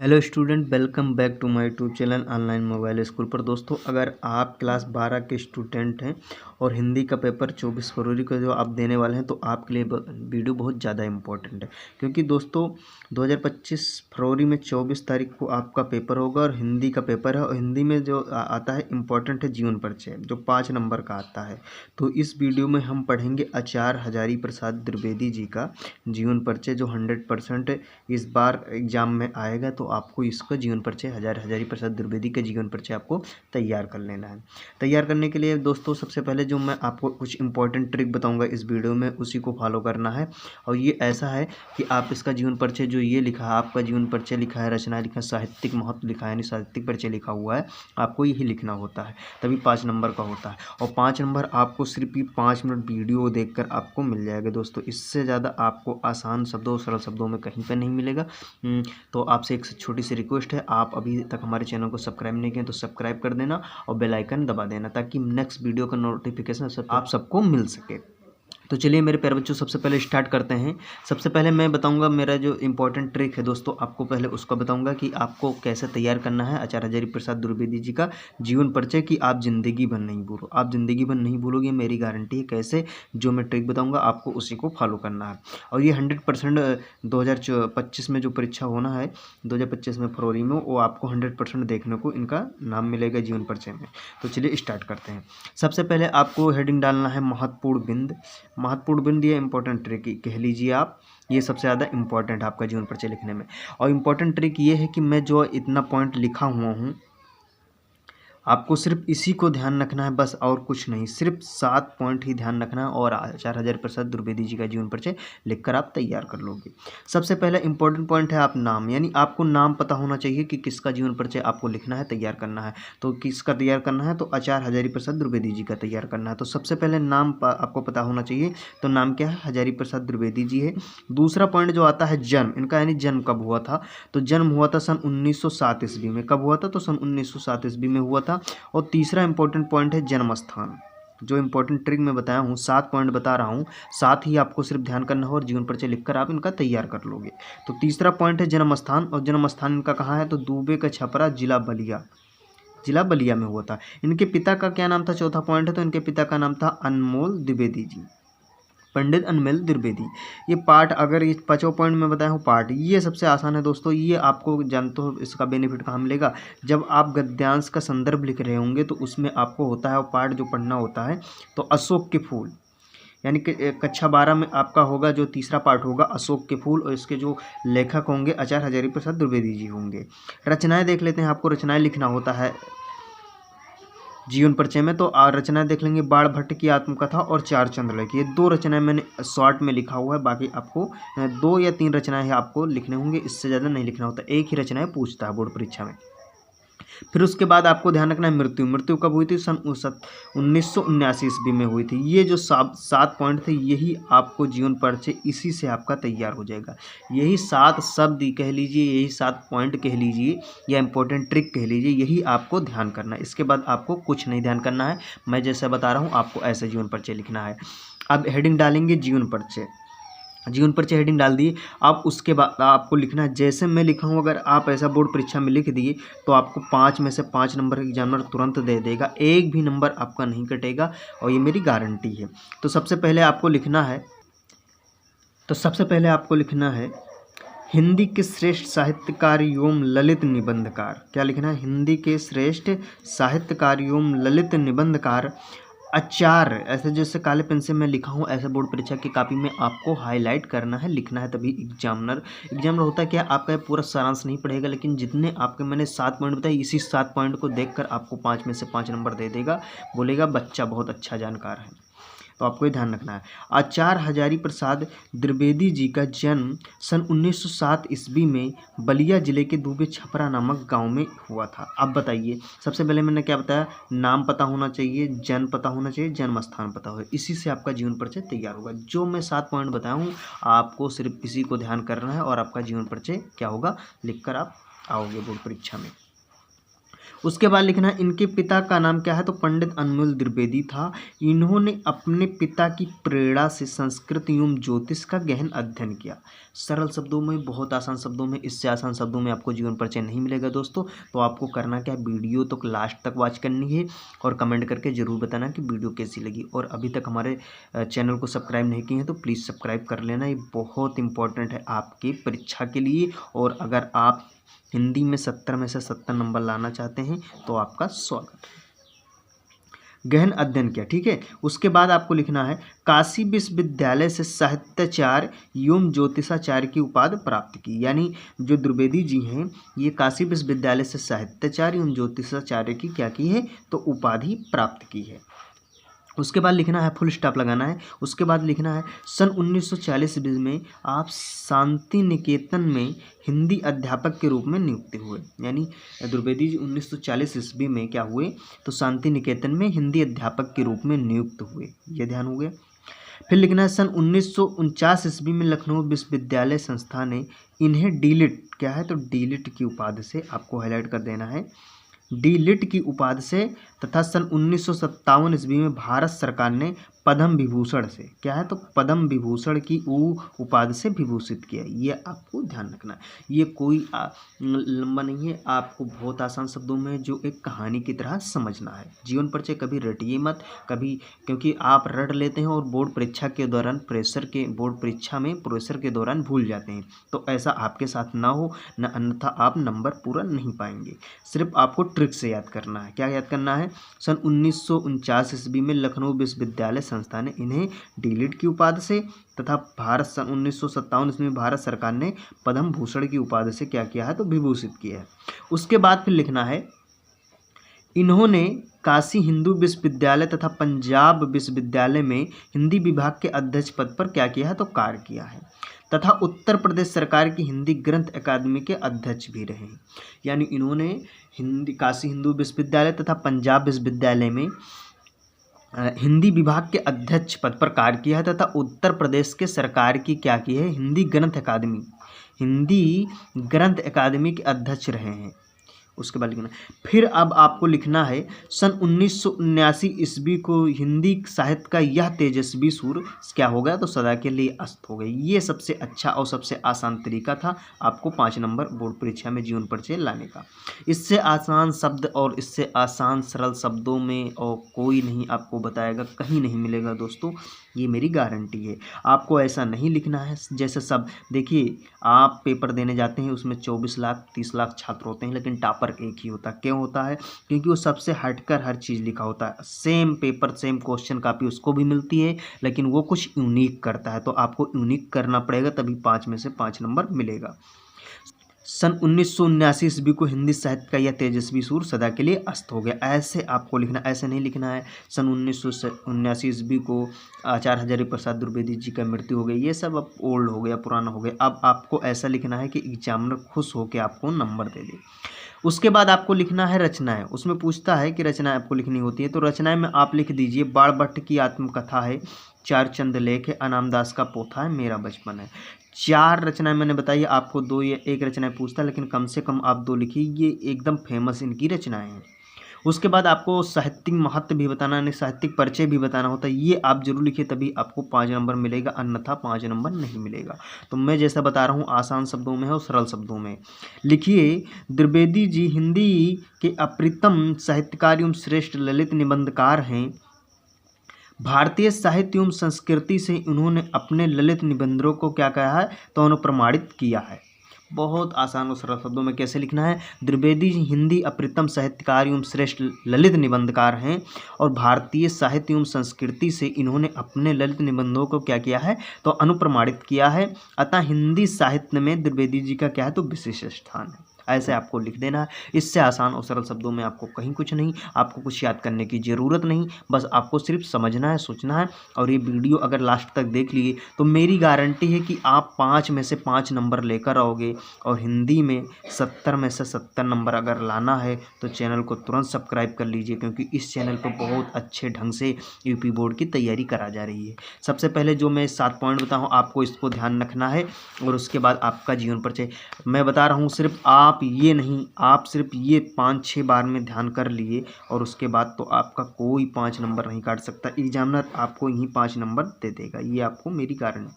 Hello student, welcome back to my YouTube channel online mobile school पर। दोस्तों, अगर आप क्लास 12 के स्टूडेंट हैं और हिंदी का पेपर 24 फरवरी को जो आप देने वाले हैं, तो आपके लिए वीडियो बहुत ज़्यादा इम्पोर्टेंट है। क्योंकि दोस्तों 2025 फरवरी में 24 तारीख को आपका पेपर होगा और हिंदी का पेपर है। और हिंदी में जो आता है इम्पोर्टेंट है जीवन परिचय, जो 5 नंबर का आता है। तो इस वीडियो में हम पढ़ेंगे आचार्य हजारी प्रसाद द्विवेदी जी का जीवन परिचय, जो 100% इस बार एग्जाम में आएगा। तो आपको इसका जीवन परिचय हजारी प्रसाद द्विवेदी का जीवन परिचय आपको तैयार कर लेना है। तैयार करने के लिए दोस्तों सबसे पहले जो मैं आपको कुछ इंपॉर्टेंट ट्रिक बताऊंगा इस वीडियो में, उसी को फॉलो करना है। और ये ऐसा है कि आप इसका जीवन परिचय जो ये लिखा है, आपका जीवन परिचय लिखा है, रचना लिखा है, साहित्यिक महत्व लिखा है, यानी साहित्यिक परिचय लिखा हुआ है, आपको यही लिखना होता है, तभी 5 नंबर का होता है। और 5 नंबर आपको सिर्फ ही 5 मिनट वीडियो देखकर आपको मिल जाएगा दोस्तों। इससे ज़्यादा आपको आसान शब्दों सरल शब्दों में कहीं पर नहीं मिलेगा। तो आपसे एक छोटी सी रिक्वेस्ट है, आप अभी तक हमारे चैनल को सब्सक्राइब नहीं किए तो सब्सक्राइब कर देना और बेल आइकन दबा देना, ताकि नेक्स्ट वीडियो का नोटिफिकेशन आप सबको मिल सके। तो चलिए मेरे प्यारे बच्चों, सबसे पहले स्टार्ट करते हैं। सबसे पहले मैं बताऊंगा मेरा जो इंपॉर्टेंट ट्रिक है दोस्तों, आपको पहले उसका बताऊंगा कि आपको कैसे तैयार करना है आचार्य हजारी प्रसाद द्विवेदी जी का जीवन परिचय, कि आप जिंदगी भर नहीं भूलो। आप जिंदगी भर नहीं भूलोगे, मेरी गारंटी है। कैसे? जो मैं ट्रिक बताऊंगा आपको उसी को फॉलो करना है। और ये 100% 2025 में जो परीक्षा होना है 2025 में फरवरी में, वो आपको 100% देखने को इनका नाम मिलेगा जीवन परिचय में। तो चलिए स्टार्ट करते हैं। सबसे पहले आपको हेडिंग डालना है महत्वपूर्ण बिंद। महत्वपूर्ण बिंदु या इंपॉर्टेंट ट्रिक कह लीजिए आप, ये सबसे ज़्यादा इंपॉर्टेंट है आपका जीवन परिचय लिखने में। और इंपॉर्टेंट ट्रिक ये है कि मैं जो इतना पॉइंट लिखा हुआ हूँ, आपको सिर्फ इसी को ध्यान रखना है, बस और कुछ नहीं। सिर्फ 7 पॉइंट ही ध्यान रखना है और आचार्य हजारी प्रसाद द्विवेदी जी का जीवन परिचय लिखकर आप तैयार कर लोगे। सबसे पहला इंपॉर्टेंट पॉइंट है आप नाम, यानी आपको नाम पता होना चाहिए कि किसका जीवन परिचय आपको लिखना है, तैयार करना है। तो किसका तैयार करना है? तो आचार्य हजारी प्रसाद द्विवेदी जी का तैयार करना है। तो सबसे पहले नाम आपको पता होना चाहिए। तो नाम क्या है? हजारी प्रसाद द्विवेदी जी है। दूसरा पॉइंट जो आता है जन्म इनका, यानी जन्म कब हुआ था? तो जन्म हुआ था सन 1907 ईस्वी में। कब हुआ था? तो सन 1907 ईस्वी में हुआ था। और तीसरा इंपॉर्टेंट पॉइंट है जन्म स्थान। जो इंपॉर्टेंट ट्रिक मैं बताया हूँ, 7 पॉइंट बता रहा हूँ, 7 ही आपको सिर्फ ध्यान करना हो और जीवन परिचय लिखकर आप इनका तैयार कर लोगे। तो तीसरा पॉइंट है जन्म स्थान, और जन्म स्थान इनका कहाँ है? तो दुबे का छपरा, जिला बलिया में हुआ था। इनके पिता का क्या नाम था? चौथा पॉइंट है, तो इनके पिता का नाम था अनमोल द्विवेदी जी, पंडित अनमोल द्विवेदी। ये पार्ट, अगर ये 5 पॉइंट में बताया हूँ पार्ट, ये सबसे आसान है दोस्तों। ये आपको जानते हो इसका बेनिफिट कहाँ मिलेगा? जब आप गद्यांश का संदर्भ लिख रहे होंगे तो उसमें आपको होता है, और पार्ट जो पढ़ना होता है, तो अशोक के फूल, यानी कि कक्षा 12 में आपका होगा जो तीसरा पार्ट होगा अशोक के फूल, और इसके जो लेखक होंगे आचार्य हजारी प्रसाद द्विवेदी जी होंगे। रचनाएं देख लेते हैं। आपको रचनाएं लिखना होता है जीवन परिचय में। तो रचनाएं देख लेंगे, बाण भट्ट की आत्मकथा और 4 चंद्रलेख, ये 2 रचनाएं मैंने शॉर्ट में लिखा हुआ है। बाकी आपको 2 या 3 रचनाएं आपको लिखने होंगे, इससे ज़्यादा नहीं लिखना होता। एक ही रचनाएं पूछता है बोर्ड परीक्षा में। फिर उसके बाद आपको ध्यान रखना है मृत्यु कब हुई थी? सन 1979 ईस्वी में हुई थी। ये जो 7 पॉइंट थे, यही आपको जीवन परिचय इसी से आपका तैयार हो जाएगा। यही 7 शब्द कह लीजिए, यही 7 पॉइंट कह लीजिए, या इंपॉर्टेंट ट्रिक कह लीजिए, यही आपको ध्यान करना है। इसके बाद आपको कुछ नहीं ध्यान करना है। मैं जैसा बता रहा हूँ आपको ऐसे जीवन परिचय लिखना है। अब हेडिंग डालेंगे जीवन परिचय। जीवन परिचय हेडिंग डाल दिए। आप उसके बाद आपको लिखना है जैसे मैं लिखा हूँ। अगर आप ऐसा बोर्ड परीक्षा में लिख दिए तो आपको 5 में से 5 नंबर एग्जामिनर तुरंत दे देगा, एक भी नंबर आपका नहीं कटेगा, और ये मेरी गारंटी है। तो सबसे पहले आपको लिखना है हिंदी के श्रेष्ठ साहित्यकार एवं ललित निबंधकार। क्या लिखना है? हिंदी के श्रेष्ठ साहित्यकार एवं ललित निबंधकार आचार्य, ऐसे जैसे काले पेन से मैं लिखा हूँ, ऐसे बोर्ड परीक्षा की कॉपी में आपको हाईलाइट करना है, लिखना है, तभी एग्जामिनर होता है क्या, आपका ये पूरा सारांश नहीं पढ़ेगा, लेकिन जितने आपके मैंने 7 पॉइंट बताए, इसी 7 पॉइंट को देखकर आपको 5 में से 5 नंबर दे देगा, बोलेगा बच्चा बहुत अच्छा जानकार है। तो आपको ये ध्यान रखना है। आचार्य हजारी प्रसाद द्विवेदी जी का जन्म सन 1907 ईस्वी में बलिया जिले के दुबे छपरा नामक गांव में हुआ था। अब बताइए, सबसे पहले मैंने क्या बताया? नाम पता होना चाहिए, जन्म पता होना चाहिए, जन्म स्थान पता हो, इसी से आपका जीवन परिचय तैयार होगा। जो मैं 7 पॉइंट बताया हूँ, आपको सिर्फ इसी को ध्यान करना है और आपका जीवन परिचय क्या होगा, लिखकर आप आओगे बोर्ड परीक्षा में। उसके बाद लिखना है इनके पिता का नाम क्या है, तो पंडित अनमोल द्विवेदी था। इन्होंने अपने पिता की प्रेरणा से संस्कृत एवं ज्योतिष का गहन अध्ययन किया। सरल शब्दों में, बहुत आसान शब्दों में, इससे आसान शब्दों में आपको जीवन परिचय नहीं मिलेगा दोस्तों। तो आपको करना क्या है, वीडियो तो लास्ट तक वॉच करनी है और कमेंट करके ज़रूर बताना कि वीडियो कैसी लगी। और अभी तक हमारे चैनल को सब्सक्राइब नहीं किए हैं तो प्लीज़ सब्सक्राइब कर लेना, ये बहुत इंपॉर्टेंट है आपकी परीक्षा के लिए। और अगर आप हिंदी में 70 में से 70 नंबर लाना चाहते हैं तो आपका स्वागत है। गहन अध्ययन किया, ठीक है। उसके बाद आपको लिखना है काशी विश्वविद्यालय से साहित्याचार्य एवं ज्योतिषाचार्य की उपाधि प्राप्त की। यानी जो द्विवेदी जी हैं ये काशी विश्वविद्यालय से साहित्याचार्य एवं ज्योतिषाचार्य की क्या की है, तो उपाधि प्राप्त की है। उसके बाद लिखना है, फुल स्टॉप लगाना है। उसके बाद लिखना है सन 1940 ईस्वी में आप शांति निकेतन में हिंदी अध्यापक के रूप में नियुक्त हुए। यानी द्विवेदी जी 1940 ईस्वी में क्या हुए, तो शांति निकेतन में हिंदी अध्यापक के रूप में नियुक्त हुए, ये ध्यान हो गया। फिर लिखना है सन 1949 ईस्वी में लखनऊ विश्वविद्यालय संस्था ने इन्हें डीलिट क्या है, तो डीलिट की उपाधि से आपको हाईलाइट कर देना है, डीलिट की उपाधि से तथा सन 1957 ईस्वी में भारत सरकार ने पद्म विभूषण से क्या है, तो पद्म विभूषण की उपाधि से विभूषित किया। ये आपको ध्यान रखना है। ये कोई लंबा नहीं है, आपको बहुत आसान शब्दों में जो एक कहानी की तरह समझना है। जीवन परिचय कभी रटिए मत, कभी, क्योंकि आप रट लेते हैं और बोर्ड परीक्षा के दौरान बोर्ड परीक्षा में प्रेशर के दौरान भूल जाते हैं। तो ऐसा आपके साथ ना हो, न अन्यथा आप नंबर पूरा नहीं पाएंगे। सिर्फ आपको ट्रिक से याद करना है। क्या याद करना है, सन 1949 ईस्वी में लखनऊ विश्वविद्यालय संस्था ने इन्हें डीलिट की उपाधि से तथा भारत सन 1957 ईस्वी में भारत सरकार ने पद्म भूषण की उपाधि से क्या किया है, तो विभूषित किया है। उसके बाद फिर लिखना है इन्होंने काशी हिंदू विश्वविद्यालय तथा पंजाब विश्वविद्यालय में हिंदी विभाग के अध्यक्ष पद पर क्या किया है, तो कार्य किया है तथा उत्तर प्रदेश सरकार की हिंदी ग्रंथ अकादमी के अध्यक्ष भी रहे। यानी इन्होंने काशी हिंदू विश्वविद्यालय तथा पंजाब विश्वविद्यालय में हिंदी विभाग के अध्यक्ष पद पर कार्य किया है तथा उत्तर प्रदेश के सरकार की क्या की है, हिंदी ग्रंथ अकादमी के अध्यक्ष रहे हैं। उसके बाद लिखना फिर अब आपको लिखना है सन 1979 ईस्वी को हिंदी साहित्य का यह तेजस्वी सूर क्या हो गया, तो सदा के लिए अस्त हो गई। ये सबसे अच्छा और सबसे आसान तरीका था आपको 5 नंबर बोर्ड परीक्षा में जीवन परिचय लाने का। इससे आसान शब्द और इससे आसान सरल शब्दों में और कोई नहीं आपको बताएगा, कहीं नहीं मिलेगा दोस्तों, ये मेरी गारंटी है। आपको ऐसा नहीं लिखना है जैसे सब, देखिए आप पेपर देने जाते हैं उसमें 24 लाख 30 लाख छात्र होते हैं, लेकिन टॉपर एक ही होता है। क्यों होता है, क्योंकि वो सबसे हटकर हर चीज़ लिखा होता है। Same paper same question copy उसको भी मिलती है, लेकिन वो कुछ यूनिक करता है। तो आपको यूनिक करना पड़ेगा, तभी 5 में से 5 नंबर मिलेगा। सन 1979 ईस्वी को हिंदी साहित्य का यह तेजस्वी सूर सदा के लिए अस्त हो गया। ऐसे आपको लिखना, ऐसे नहीं लिखना है सन 1979 ईस्वी को आचार्य हजारी प्रसाद द्विवेदी जी का मृत्यु हो गई। ये सब अब ओल्ड हो गया, पुराना हो गया। अब आपको ऐसा लिखना है कि एग्जामिनर खुश होकर आपको नंबर दे दे। उसके बाद आपको लिखना है रचनाएं। उसमें पूछता है कि रचनाएं आपको लिखनी होती है, तो रचनाएं में आप लिख दीजिए बाणभट्ट की आत्मकथा है, चारचंद लेख है, अनामदास का पोथा है, मेरा बचपन है। 4 रचनाएं मैंने बताई आपको, 2 या 1 रचनाएं पूछता है, लेकिन कम से कम आप 2 लिखिए, ये एकदम फेमस इनकी रचनाएं हैं। उसके बाद आपको साहित्यिक महत्व भी बताना है, साहित्यिक परिचय भी बताना होता है, ये आप जरूर लिखिए, तभी आपको 5 नंबर मिलेगा, अन्यथा 5 नंबर नहीं मिलेगा। तो मैं जैसा बता रहा हूँ आसान शब्दों में है और सरल शब्दों में लिखिए। द्विवेदी जी हिंदी के अप्रतिम साहित्यकार एवं श्रेष्ठ ललित निबंधकार हैं। भारतीय साहित्य एवं संस्कृति से उन्होंने अपने ललित निबंधों को क्या कहा है, तो अनुप्रमाणित किया है। बहुत आसान और सरल शब्दों में कैसे लिखना है, द्विवेदी जी हिंदी अप्रतिम साहित्यकार एवं श्रेष्ठ ललित निबंधकार हैं और भारतीय साहित्य एवं संस्कृति से इन्होंने अपने ललित निबंधों को क्या किया है, तो अनुप्रमाणित किया है। अतः हिंदी साहित्य में द्विवेदी जी का क्या है, तो विशेष स्थान है। ऐसे आपको लिख देना है। इससे आसान और सरल शब्दों में आपको कहीं कुछ नहीं, आपको कुछ याद करने की ज़रूरत नहीं, बस आपको सिर्फ समझना है, सोचना है। और ये वीडियो अगर लास्ट तक देख लिए तो मेरी गारंटी है कि आप 5 में से 5 नंबर लेकर आओगे। और हिंदी में 70 में से 70 नंबर अगर लाना है तो चैनल को तुरंत सब्सक्राइब कर लीजिए, क्योंकि इस चैनल पर बहुत अच्छे ढंग से यूपी बोर्ड की तैयारी करा जा रही है। सबसे पहले जो मैं 7 पॉइंट बताऊँ आपको इसको ध्यान रखना है, और उसके बाद आपका जीवन परिचय मैं बता रहा हूँ। सिर्फ आप आप ये नहीं, आप सिर्फ ये 5-6 बार में ध्यान कर लिए और उसके बाद तो आपका कोई 5 नंबर नहीं काट सकता। एग्जामिनर आपको यहीं 5 नंबर दे देगा, ये आपको मेरी गारंटी।